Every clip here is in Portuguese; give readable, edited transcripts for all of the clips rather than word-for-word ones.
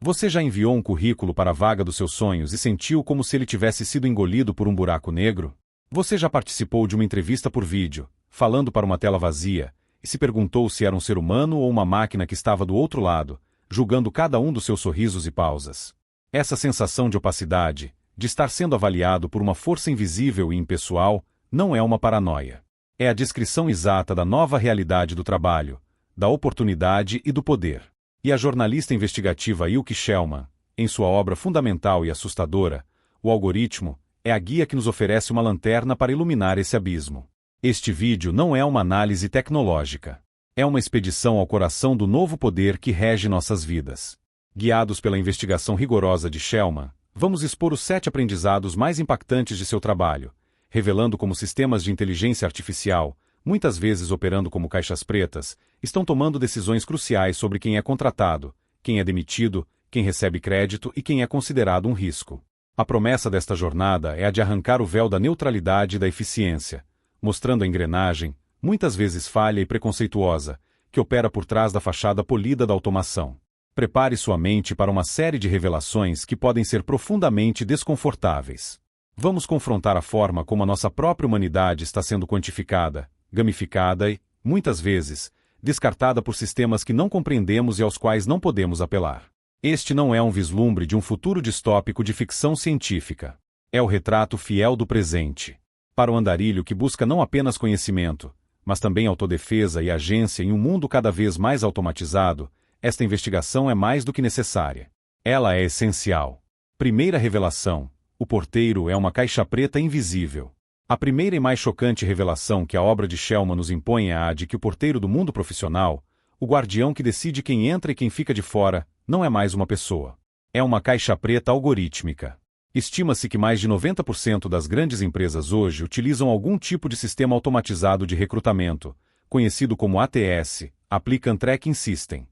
Você já enviou um currículo para a vaga dos seus sonhos e sentiu como se ele tivesse sido engolido por um buraco negro? Você já participou de uma entrevista por vídeo, falando para uma tela vazia, e se perguntou se era um ser humano ou uma máquina que estava do outro lado, julgando cada um dos seus sorrisos e pausas? Essa sensação de opacidade, de estar sendo avaliado por uma força invisível e impessoal, não é uma paranoia. É a descrição exata da nova realidade do trabalho, da oportunidade e do poder. E a jornalista investigativa Ilke Shellman, em sua obra fundamental e assustadora, O Algoritmo, é a guia que nos oferece uma lanterna para iluminar esse abismo. Este vídeo não é uma análise tecnológica. É uma expedição ao coração do novo poder que rege nossas vidas. Guiados pela investigação rigorosa de Shellman, vamos expor os 7 aprendizados mais impactantes de seu trabalho, revelando como sistemas de inteligência artificial, muitas vezes operando como caixas pretas, estão tomando decisões cruciais sobre quem é contratado, quem é demitido, quem recebe crédito e quem é considerado um risco. A promessa desta jornada é a de arrancar o véu da neutralidade e da eficiência, mostrando a engrenagem, muitas vezes falha e preconceituosa, que opera por trás da fachada polida da automação. Prepare sua mente para uma série de revelações que podem ser profundamente desconfortáveis. Vamos confrontar a forma como a nossa própria humanidade está sendo quantificada, gamificada e, muitas vezes, descartada por sistemas que não compreendemos e aos quais não podemos apelar. Este não é um vislumbre de um futuro distópico de ficção científica. É o retrato fiel do presente. Para o andarilho que busca não apenas conhecimento, mas também autodefesa e agência em um mundo cada vez mais automatizado, esta investigação é mais do que necessária. Ela é essencial. Primeira revelação: o porteiro é uma caixa preta invisível. A primeira e mais chocante revelação que a obra de Shellman nos impõe é a de que o porteiro do mundo profissional, o guardião que decide quem entra e quem fica de fora, não é mais uma pessoa. É uma caixa preta algorítmica. Estima-se que mais de 90% das grandes empresas hoje utilizam algum tipo de sistema automatizado de recrutamento, conhecido como ATS, Applicant Tracking System.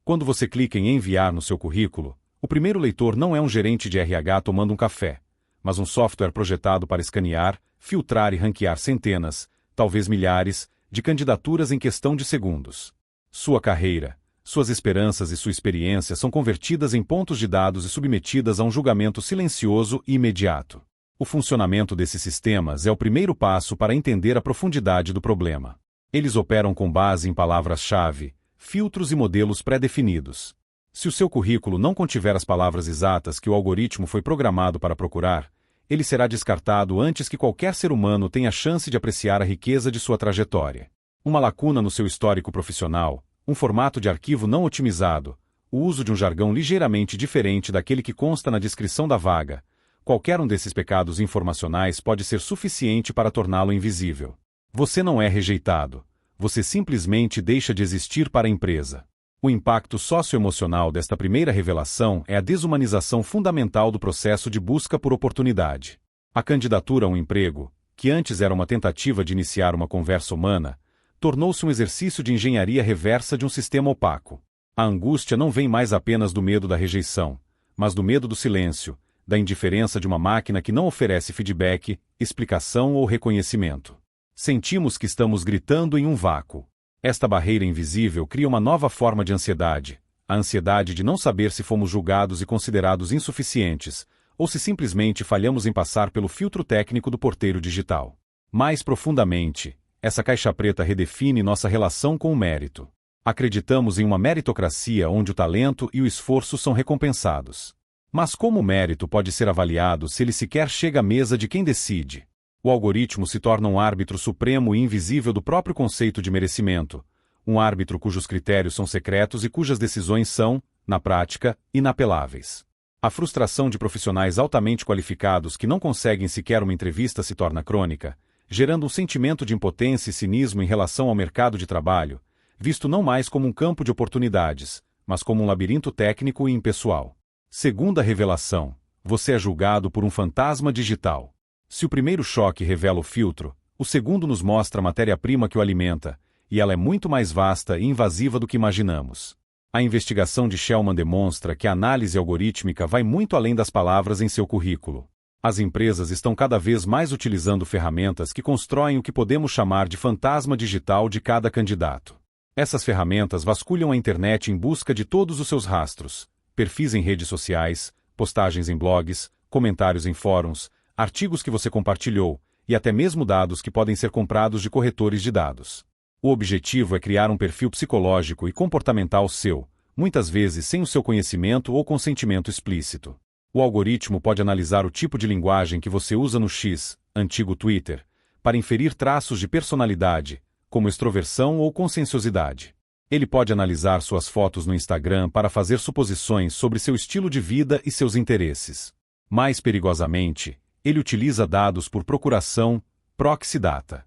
Quando você clica em enviar no seu currículo, o primeiro leitor não é um gerente de RH tomando um café, mas um software projetado para escanear, filtrar e ranquear centenas, talvez milhares, de candidaturas em questão de segundos. Sua carreira, suas esperanças e sua experiência são convertidas em pontos de dados e submetidas a um julgamento silencioso e imediato. O funcionamento desses sistemas é o primeiro passo para entender a profundidade do problema. Eles operam com base em palavras-chave, filtros e modelos pré-definidos. Se o seu currículo não contiver as palavras exatas que o algoritmo foi programado para procurar, ele será descartado antes que qualquer ser humano tenha chance de apreciar a riqueza de sua trajetória. Uma lacuna no seu histórico profissional, um formato de arquivo não otimizado, o uso de um jargão ligeiramente diferente daquele que consta na descrição da vaga, qualquer um desses pecados informacionais pode ser suficiente para torná-lo invisível. Você não é rejeitado, você simplesmente deixa de existir para a empresa. O impacto socioemocional desta primeira revelação é a desumanização fundamental do processo de busca por oportunidade. A candidatura a um emprego, que antes era uma tentativa de iniciar uma conversa humana, tornou-se um exercício de engenharia reversa de um sistema opaco. A angústia não vem mais apenas do medo da rejeição, mas do medo do silêncio, da indiferença de uma máquina que não oferece feedback, explicação ou reconhecimento. Sentimos que estamos gritando em um vácuo. Esta barreira invisível cria uma nova forma de ansiedade, a ansiedade de não saber se fomos julgados e considerados insuficientes, ou se simplesmente falhamos em passar pelo filtro técnico do porteiro digital. Mais profundamente, essa caixa preta redefine nossa relação com o mérito. Acreditamos em uma meritocracia onde o talento e o esforço são recompensados. Mas como o mérito pode ser avaliado se ele sequer chega à mesa de quem decide? O algoritmo se torna um árbitro supremo e invisível do próprio conceito de merecimento, um árbitro cujos critérios são secretos e cujas decisões são, na prática, inapeláveis. A frustração de profissionais altamente qualificados que não conseguem sequer uma entrevista se torna crônica, gerando um sentimento de impotência e cinismo em relação ao mercado de trabalho, visto não mais como um campo de oportunidades, mas como um labirinto técnico e impessoal. Segunda revelação: você é julgado por um fantasma digital. Se o primeiro choque revela o filtro, o segundo nos mostra a matéria-prima que o alimenta, e ela é muito mais vasta e invasiva do que imaginamos. A investigação de Shellman demonstra que a análise algorítmica vai muito além das palavras em seu currículo. As empresas estão cada vez mais utilizando ferramentas que constroem o que podemos chamar de fantasma digital de cada candidato. Essas ferramentas vasculham a internet em busca de todos os seus rastros, perfis em redes sociais, postagens em blogs, comentários em fóruns, artigos que você compartilhou, e até mesmo dados que podem ser comprados de corretores de dados. O objetivo é criar um perfil psicológico e comportamental seu, muitas vezes sem o seu conhecimento ou consentimento explícito. O algoritmo pode analisar o tipo de linguagem que você usa no X, antigo Twitter, para inferir traços de personalidade, como extroversão ou conscienciosidade. Ele pode analisar suas fotos no Instagram para fazer suposições sobre seu estilo de vida e seus interesses. Mais perigosamente, ele utiliza dados por procuração, proxy data.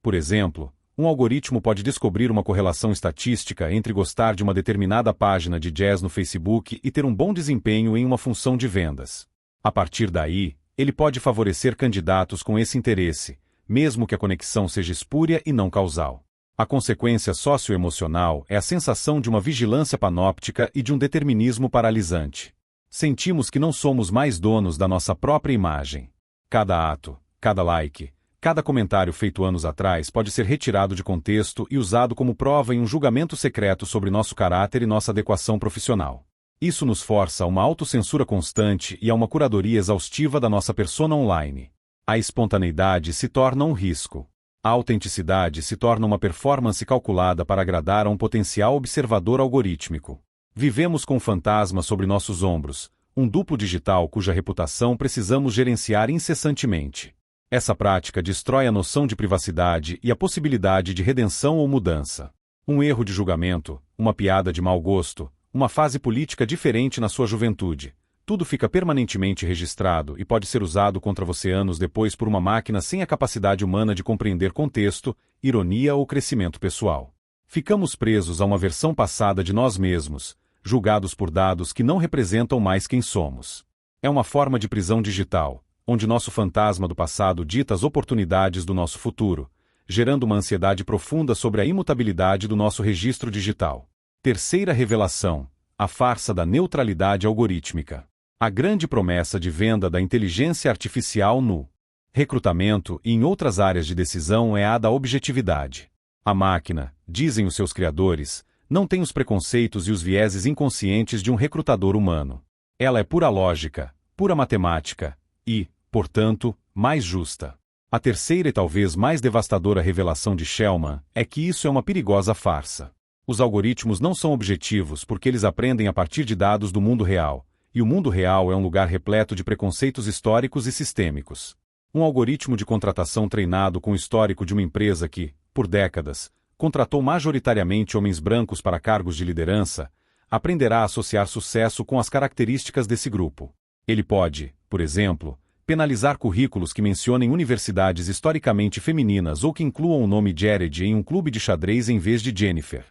Por exemplo, um algoritmo pode descobrir uma correlação estatística entre gostar de uma determinada página de jazz no Facebook e ter um bom desempenho em uma função de vendas. A partir daí, ele pode favorecer candidatos com esse interesse, mesmo que a conexão seja espúria e não causal. A consequência socioemocional é a sensação de uma vigilância panóptica e de um determinismo paralisante. Sentimos que não somos mais donos da nossa própria imagem. Cada ato, cada like, cada comentário feito anos atrás pode ser retirado de contexto e usado como prova em um julgamento secreto sobre nosso caráter e nossa adequação profissional. Isso nos força a uma autocensura constante e a uma curadoria exaustiva da nossa persona online. A espontaneidade se torna um risco. A autenticidade se torna uma performance calculada para agradar a um potencial observador algorítmico. Vivemos com um fantasma sobre nossos ombros, um duplo digital cuja reputação precisamos gerenciar incessantemente. Essa prática destrói a noção de privacidade e a possibilidade de redenção ou mudança. Um erro de julgamento, uma piada de mau gosto, uma fase política diferente na sua juventude. Tudo fica permanentemente registrado e pode ser usado contra você anos depois por uma máquina sem a capacidade humana de compreender contexto, ironia ou crescimento pessoal. Ficamos presos a uma versão passada de nós mesmos, julgados por dados que não representam mais quem somos. É uma forma de prisão digital, onde nosso fantasma do passado dita as oportunidades do nosso futuro, gerando uma ansiedade profunda sobre a imutabilidade do nosso registro digital. Terceira revelação: a farsa da neutralidade algorítmica. A grande promessa de venda da inteligência artificial no recrutamento e em outras áreas de decisão é a da objetividade. A máquina, dizem os seus criadores, não tem os preconceitos e os vieses inconscientes de um recrutador humano. Ela é pura lógica, pura matemática e, portanto, mais justa. A terceira e talvez mais devastadora revelação de Shellman é que isso é uma perigosa farsa. Os algoritmos não são objetivos porque eles aprendem a partir de dados do mundo real, e o mundo real é um lugar repleto de preconceitos históricos e sistêmicos. Um algoritmo de contratação treinado com o histórico de uma empresa que, por décadas, contratou majoritariamente homens brancos para cargos de liderança, aprenderá a associar sucesso com as características desse grupo. Ele pode, por exemplo, penalizar currículos que mencionem universidades historicamente femininas ou que incluam o nome Jared em um clube de xadrez em vez de Jennifer.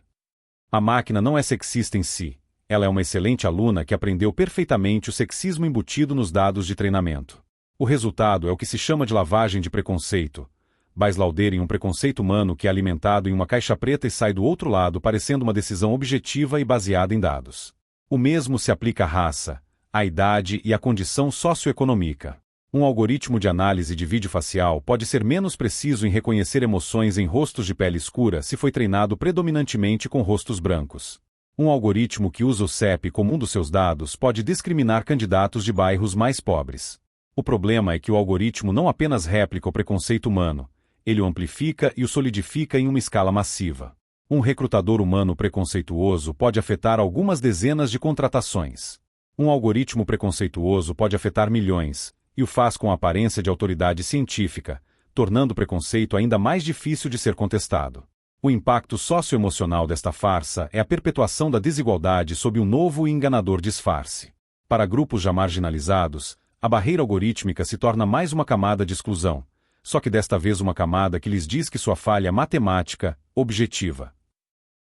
A máquina não é sexista em si. Ela é uma excelente aluna que aprendeu perfeitamente o sexismo embutido nos dados de treinamento. O resultado é o que se chama de lavagem de preconceito. Baislauder em um preconceito humano que é alimentado em uma caixa preta e sai do outro lado parecendo uma decisão objetiva e baseada em dados. O mesmo se aplica à raça, à idade e à condição socioeconômica. Um algoritmo de análise de vídeo facial pode ser menos preciso em reconhecer emoções em rostos de pele escura se foi treinado predominantemente com rostos brancos. Um algoritmo que usa o CEP como um dos seus dados pode discriminar candidatos de bairros mais pobres. O problema é que o algoritmo não apenas réplica o preconceito humano, ele o amplifica e o solidifica em uma escala massiva. Um recrutador humano preconceituoso pode afetar algumas dezenas de contratações. Um algoritmo preconceituoso pode afetar milhões, e o faz com a aparência de autoridade científica, tornando o preconceito ainda mais difícil de ser contestado. O impacto socioemocional desta farsa é a perpetuação da desigualdade sob um novo e enganador disfarce. Para grupos já marginalizados, a barreira algorítmica se torna mais uma camada de exclusão, só que desta vez uma camada que lhes diz que sua falha matemática, objetiva.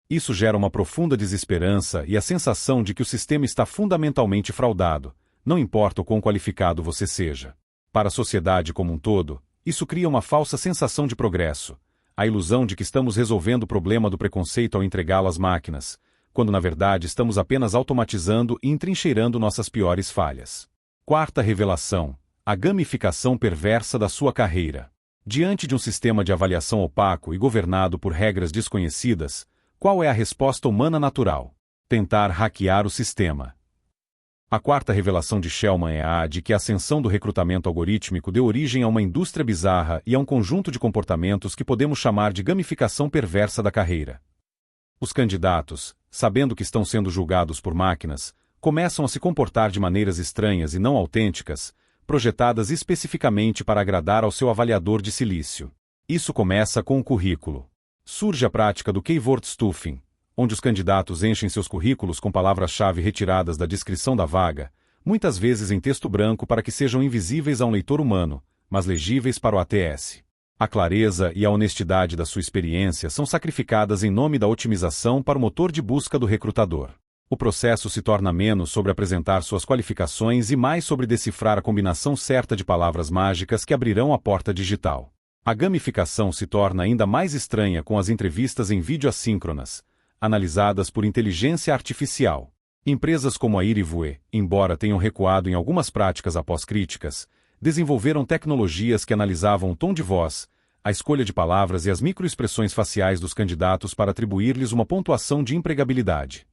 Isso gera uma profunda desesperança e a sensação de que o sistema está fundamentalmente fraudado, não importa o quão qualificado você seja. Para a sociedade como um todo, isso cria uma falsa sensação de progresso, a ilusão de que estamos resolvendo o problema do preconceito ao entregá-lo às máquinas, quando na verdade estamos apenas automatizando e entrincheirando nossas piores falhas. Quarta revelação: a gamificação perversa da sua carreira. Diante de um sistema de avaliação opaco e governado por regras desconhecidas, qual é a resposta humana natural? Tentar hackear o sistema. A quarta revelação de Shellman é a de que a ascensão do recrutamento algorítmico deu origem a uma indústria bizarra e a um conjunto de comportamentos que podemos chamar de gamificação perversa da carreira. Os candidatos, sabendo que estão sendo julgados por máquinas, começam a se comportar de maneiras estranhas e não autênticas, projetadas especificamente para agradar ao seu avaliador de silício. Isso começa com o currículo. Surge a prática do keyword stuffing, onde os candidatos enchem seus currículos com palavras-chave retiradas da descrição da vaga, muitas vezes em texto branco para que sejam invisíveis a um leitor humano, mas legíveis para o ATS. A clareza e a honestidade da sua experiência são sacrificadas em nome da otimização para o motor de busca do recrutador. O processo se torna menos sobre apresentar suas qualificações e mais sobre decifrar a combinação certa de palavras mágicas que abrirão a porta digital. A gamificação se torna ainda mais estranha com as entrevistas em vídeo assíncronas, analisadas por inteligência artificial. Empresas como a Irivue, embora tenham recuado em algumas práticas após críticas, desenvolveram tecnologias que analisavam o tom de voz, a escolha de palavras e as microexpressões faciais dos candidatos para atribuir-lhes uma pontuação de empregabilidade.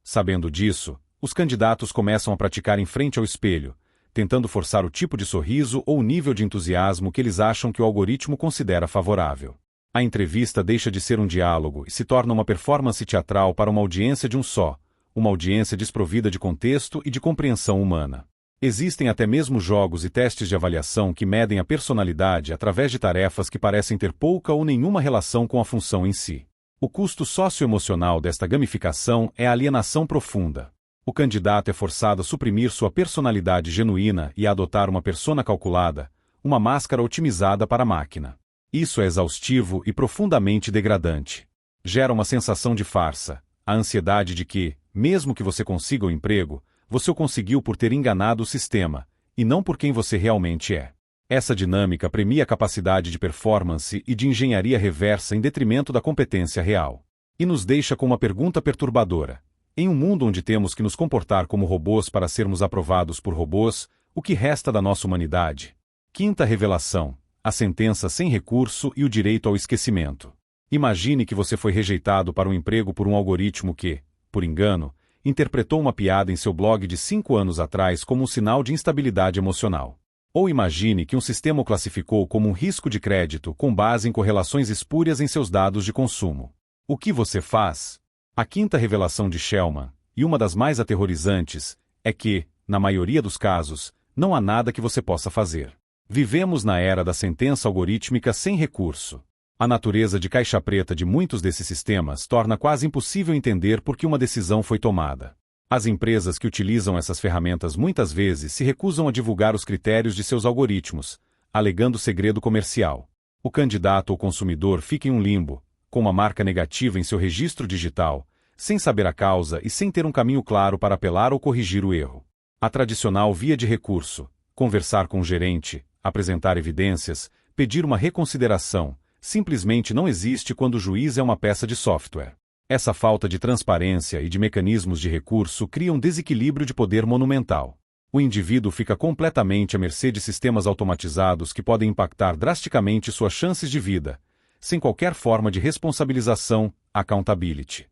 Sabendo disso, os candidatos começam a praticar em frente ao espelho, tentando forçar o tipo de sorriso ou o nível de entusiasmo que eles acham que o algoritmo considera favorável. A entrevista deixa de ser um diálogo e se torna uma performance teatral para uma audiência de um só, uma audiência desprovida de contexto e de compreensão humana. Existem até mesmo jogos e testes de avaliação que medem a personalidade através de tarefas que parecem ter pouca ou nenhuma relação com a função em si. O custo socioemocional desta gamificação é a alienação profunda. O candidato é forçado a suprimir sua personalidade genuína e a adotar uma persona calculada, uma máscara otimizada para a máquina. Isso é exaustivo e profundamente degradante. Gera uma sensação de farsa, a ansiedade de que, mesmo que você consiga o emprego, você o conseguiu por ter enganado o sistema, e não por quem você realmente é. Essa dinâmica premia a capacidade de performance e de engenharia reversa em detrimento da competência real. E nos deixa com uma pergunta perturbadora. Em um mundo onde temos que nos comportar como robôs para sermos aprovados por robôs, o que resta da nossa humanidade? Quinta revelação: a sentença sem recurso e o direito ao esquecimento. Imagine que você foi rejeitado para um emprego por um algoritmo que, por engano, interpretou uma piada em seu blog de 5 anos atrás como um sinal de instabilidade emocional. Ou imagine que um sistema o classificou como um risco de crédito com base em correlações espúrias em seus dados de consumo. O que você faz? A quinta revelação de Shellman, e uma das mais aterrorizantes, é que, na maioria dos casos, não há nada que você possa fazer. Vivemos na era da sentença algorítmica sem recurso. A natureza de caixa preta de muitos desses sistemas torna quase impossível entender por que uma decisão foi tomada. As empresas que utilizam essas ferramentas muitas vezes se recusam a divulgar os critérios de seus algoritmos, alegando segredo comercial. O candidato ou consumidor fica em um limbo, com uma marca negativa em seu registro digital, sem saber a causa e sem ter um caminho claro para apelar ou corrigir o erro. A tradicional via de recurso, conversar com o gerente, apresentar evidências, pedir uma reconsideração, simplesmente não existe quando o juiz é uma peça de software. Essa falta de transparência e de mecanismos de recurso cria um desequilíbrio de poder monumental. O indivíduo fica completamente à mercê de sistemas automatizados que podem impactar drasticamente suas chances de vida, sem qualquer forma de responsabilização, accountability.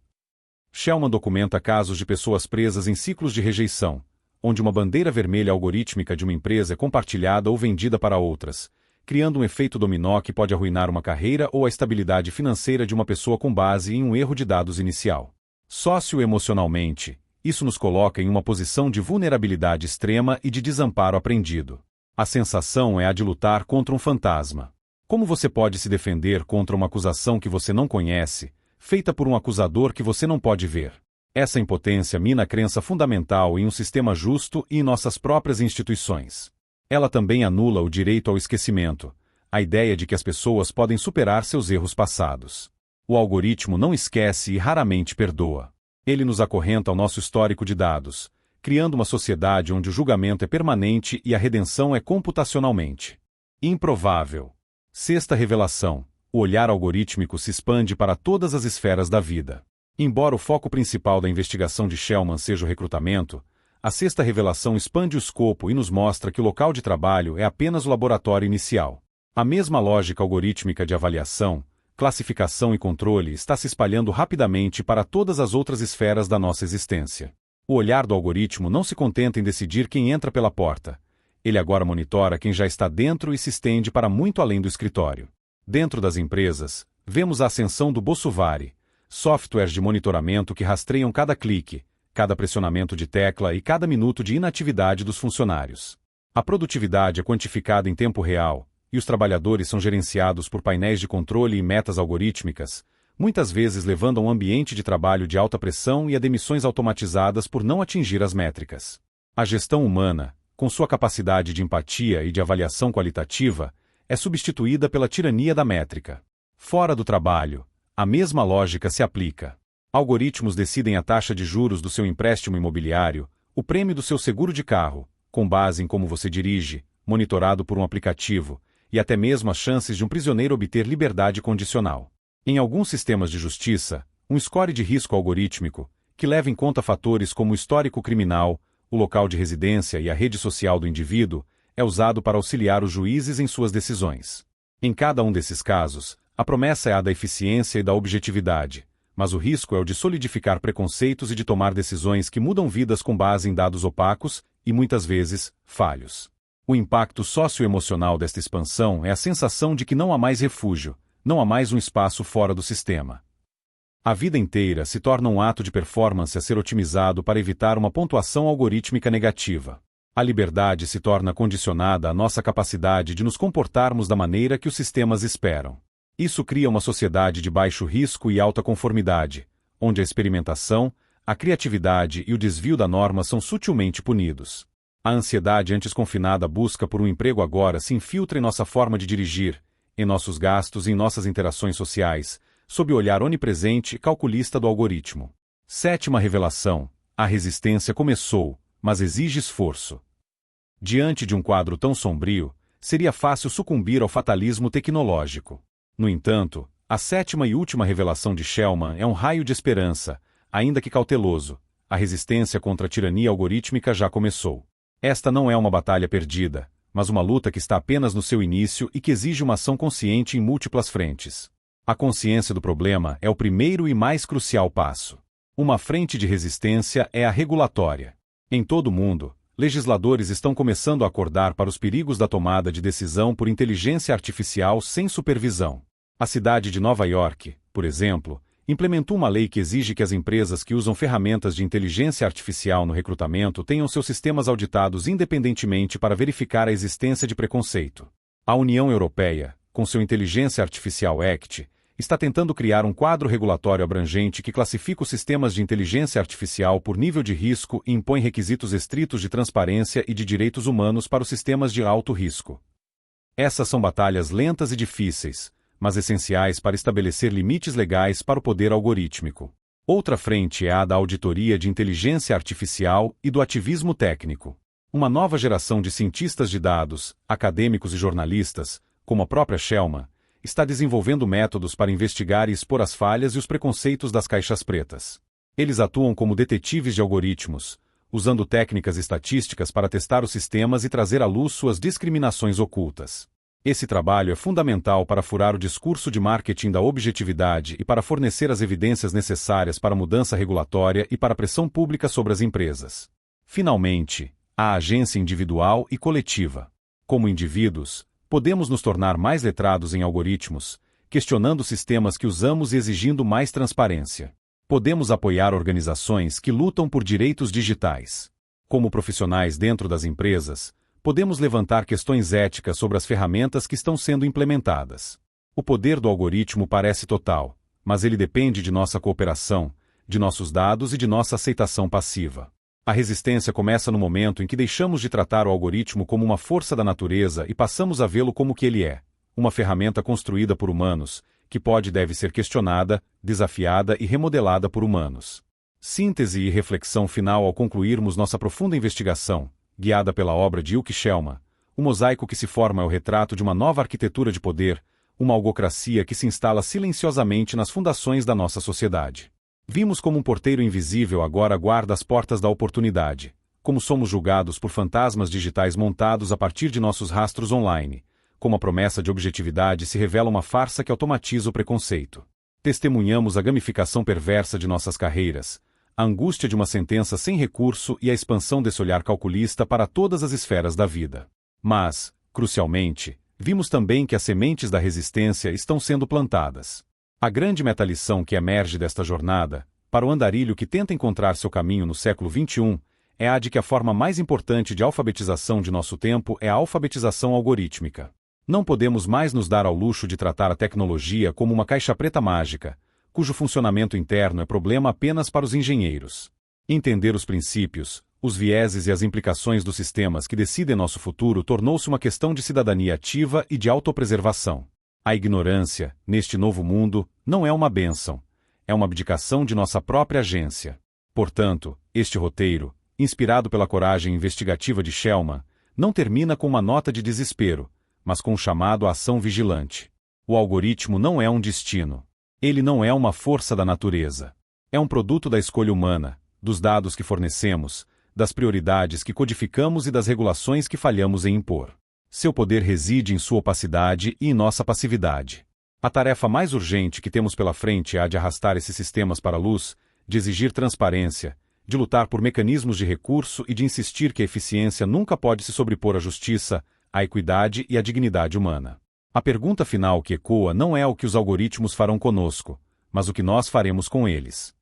Shellman documenta casos de pessoas presas em ciclos de rejeição, onde uma bandeira vermelha algorítmica de uma empresa é compartilhada ou vendida para outras, criando um efeito dominó que pode arruinar uma carreira ou a estabilidade financeira de uma pessoa com base em um erro de dados inicial. Socioemocionalmente, isso nos coloca em uma posição de vulnerabilidade extrema e de desamparo aprendido. A sensação é a de lutar contra um fantasma. Como você pode se defender contra uma acusação que você não conhece, feita por um acusador que você não pode ver? Essa impotência mina a crença fundamental em um sistema justo e em nossas próprias instituições. Ela também anula o direito ao esquecimento, a ideia de que as pessoas podem superar seus erros passados. O algoritmo não esquece e raramente perdoa. Ele nos acorrenta ao nosso histórico de dados, criando uma sociedade onde o julgamento é permanente e a redenção é computacionalmente improvável. Sexta revelação: o olhar algorítmico se expande para todas as esferas da vida. Embora o foco principal da investigação de Shellman seja o recrutamento, a sexta revelação expande o escopo e nos mostra que o local de trabalho é apenas o laboratório inicial. A mesma lógica algorítmica de avaliação, classificação e controle está se espalhando rapidamente para todas as outras esferas da nossa existência. O olhar do algoritmo não se contenta em decidir quem entra pela porta. Ele agora monitora quem já está dentro e se estende para muito além do escritório. Dentro das empresas, vemos a ascensão do Bolsovari, softwares de monitoramento que rastreiam cada clique, cada pressionamento de tecla e cada minuto de inatividade dos funcionários. A produtividade é quantificada em tempo real, e os trabalhadores são gerenciados por painéis de controle e metas algorítmicas, muitas vezes levando a um ambiente de trabalho de alta pressão e a demissões automatizadas por não atingir as métricas. A gestão humana, com sua capacidade de empatia e de avaliação qualitativa, é substituída pela tirania da métrica. Fora do trabalho, a mesma lógica se aplica. Algoritmos decidem a taxa de juros do seu empréstimo imobiliário, o prêmio do seu seguro de carro, com base em como você dirige, monitorado por um aplicativo, e até mesmo as chances de um prisioneiro obter liberdade condicional. Em alguns sistemas de justiça, um score de risco algorítmico, que leva em conta fatores como o histórico criminal, o local de residência e a rede social do indivíduo, é usado para auxiliar os juízes em suas decisões. Em cada um desses casos, a promessa é a da eficiência e da objetividade, mas o risco é o de solidificar preconceitos e de tomar decisões que mudam vidas com base em dados opacos e, muitas vezes, falhos. O impacto socioemocional desta expansão é a sensação de que não há mais refúgio, não há mais um espaço fora do sistema. A vida inteira se torna um ato de performance a ser otimizado para evitar uma pontuação algorítmica negativa. A liberdade se torna condicionada à nossa capacidade de nos comportarmos da maneira que os sistemas esperam. Isso cria uma sociedade de baixo risco e alta conformidade, onde a experimentação, a criatividade e o desvio da norma são sutilmente punidos. A ansiedade antes confinada busca por um emprego agora se infiltra em nossa forma de dirigir, em nossos gastos e em nossas interações sociais, sob o olhar onipresente e calculista do algoritmo. Sétima revelação: a resistência começou, mas exige esforço. Diante de um quadro tão sombrio, seria fácil sucumbir ao fatalismo tecnológico. No entanto, a sétima e última revelação de Shellman é um raio de esperança, ainda que cauteloso. A resistência contra a tirania algorítmica já começou. Esta não é uma batalha perdida, mas uma luta que está apenas no seu início e que exige uma ação consciente em múltiplas frentes. A consciência do problema é o primeiro e mais crucial passo. Uma frente de resistência é a regulatória. Em todo o mundo, legisladores estão começando a acordar para os perigos da tomada de decisão por inteligência artificial sem supervisão. A cidade de Nova York, por exemplo, implementou uma lei que exige que as empresas que usam ferramentas de inteligência artificial no recrutamento tenham seus sistemas auditados independentemente para verificar a existência de preconceito. A União Europeia, com seu Inteligência Artificial Act, está tentando criar um quadro regulatório abrangente que classifica os sistemas de inteligência artificial por nível de risco e impõe requisitos estritos de transparência e de direitos humanos para os sistemas de alto risco. Essas são batalhas lentas e difíceis, mas essenciais para estabelecer limites legais para o poder algorítmico. Outra frente é a da auditoria de inteligência artificial e do ativismo técnico. Uma nova geração de cientistas de dados, acadêmicos e jornalistas, como a própria Shellman, está desenvolvendo métodos para investigar e expor as falhas e os preconceitos das caixas pretas. Eles atuam como detetives de algoritmos, usando técnicas estatísticas para testar os sistemas e trazer à luz suas discriminações ocultas. Esse trabalho é fundamental para furar o discurso de marketing da objetividade e para fornecer as evidências necessárias para a mudança regulatória e para a pressão pública sobre as empresas. Finalmente, a agência individual e coletiva. Como indivíduos, podemos nos tornar mais letrados em algoritmos, questionando os sistemas que usamos e exigindo mais transparência. Podemos apoiar organizações que lutam por direitos digitais. Como profissionais dentro das empresas, podemos levantar questões éticas sobre as ferramentas que estão sendo implementadas. O poder do algoritmo parece total, mas ele depende de nossa cooperação, de nossos dados e de nossa aceitação passiva. A resistência começa no momento em que deixamos de tratar o algoritmo como uma força da natureza e passamos a vê-lo como o que ele é, uma ferramenta construída por humanos, que pode e deve ser questionada, desafiada e remodelada por humanos. Síntese e reflexão final ao concluirmos nossa profunda investigação, guiada pela obra de Ilke Shellman. O mosaico que se forma é o retrato de uma nova arquitetura de poder, uma algocracia que se instala silenciosamente nas fundações da nossa sociedade. Vimos como um porteiro invisível agora guarda as portas da oportunidade, como somos julgados por fantasmas digitais montados a partir de nossos rastros online, como a promessa de objetividade se revela uma farsa que automatiza o preconceito. Testemunhamos a gamificação perversa de nossas carreiras, a angústia de uma sentença sem recurso e a expansão desse olhar calculista para todas as esferas da vida. Mas, crucialmente, vimos também que as sementes da resistência estão sendo plantadas. A grande metalição que emerge desta jornada, para o andarilho que tenta encontrar seu caminho no século XXI, é a de que a forma mais importante de alfabetização de nosso tempo é a alfabetização algorítmica. Não podemos mais nos dar ao luxo de tratar a tecnologia como uma caixa preta mágica, cujo funcionamento interno é problema apenas para os engenheiros. Entender os princípios, os vieses e as implicações dos sistemas que decidem nosso futuro tornou-se uma questão de cidadania ativa e de autopreservação. A ignorância, neste novo mundo, não é uma bênção, é uma abdicação de nossa própria agência. Portanto, este roteiro, inspirado pela coragem investigativa de Shellman, não termina com uma nota de desespero, mas com um chamado à ação vigilante. O algoritmo não é um destino. Ele não é uma força da natureza. É um produto da escolha humana, dos dados que fornecemos, das prioridades que codificamos e das regulações que falhamos em impor. Seu poder reside em sua opacidade e em nossa passividade. A tarefa mais urgente que temos pela frente é a de arrastar esses sistemas para a luz, de exigir transparência, de lutar por mecanismos de recurso e de insistir que a eficiência nunca pode se sobrepor à justiça, à equidade e à dignidade humana. A pergunta final que ecoa não é o que os algoritmos farão conosco, mas o que nós faremos com eles.